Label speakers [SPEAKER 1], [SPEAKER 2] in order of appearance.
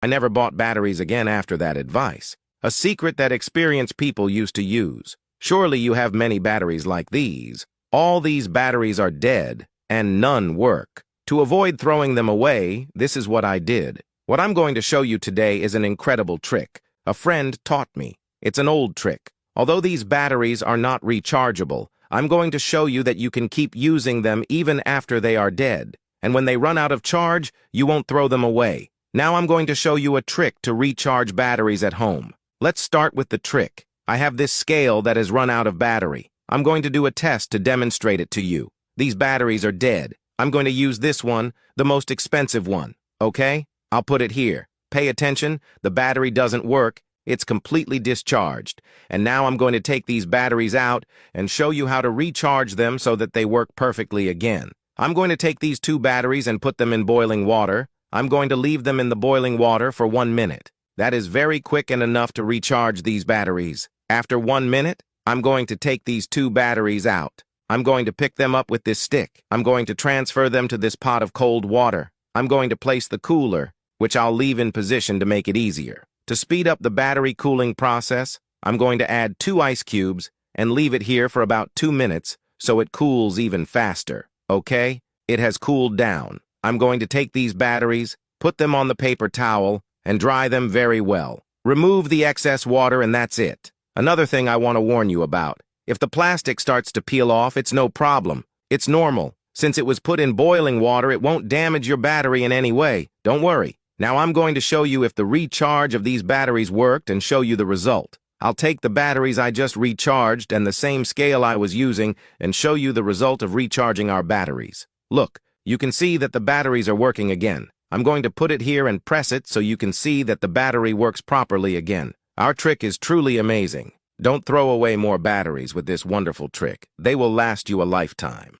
[SPEAKER 1] I never bought batteries again after that advice. A secret that experienced people used to use. Surely you have many batteries like these. All these batteries are dead, and none work. To avoid throwing them away, this is what I did. What I'm going to show you today is an incredible trick. A friend taught me. It's an old trick. Although these batteries are not rechargeable, I'm going to show you that you can keep using them even after they are dead. And when they run out of charge, you won't throw them away. Now I'm going to show you a trick to recharge batteries at home. Let's start with the trick. I have this scale that has run out of battery. I'm going to do a test to demonstrate it to you. These batteries are dead. I'm going to use this one, the most expensive one. Okay? I'll put it here. Pay attention. The battery doesn't work. It's completely discharged. And now I'm going to take these batteries out and show you how to recharge them so that they work perfectly again. I'm going to take these two batteries and put them in boiling water. I'm going to leave them in the boiling water for 1 minute. That is very quick and enough to recharge these batteries. After 1 minute, I'm going to take these two batteries out. I'm going to pick them up with this stick. I'm going to transfer them to this pot of cold water. I'm going to place the cooler, which I'll leave in position to make it easier. To speed up the battery cooling process, I'm going to add 2 ice cubes and leave it here for about 2 minutes so it cools even faster. Okay? It has cooled down. I'm going to take these batteries, put them on the paper towel, and dry them very well. Remove the excess water and that's it. Another thing I want to warn you about. If the plastic starts to peel off, it's no problem. It's normal. Since it was put in boiling water, it won't damage your battery in any way. Don't worry. Now I'm going to show you if the recharge of these batteries worked and show you the result. I'll take the batteries I just recharged and the same scale I was using and show you the result of recharging our batteries. Look, you can see that the batteries are working again. I'm going to put it here and press it so you can see that the battery works properly again. Our trick is truly amazing. Don't throw away more batteries with this wonderful trick. They will last you a lifetime.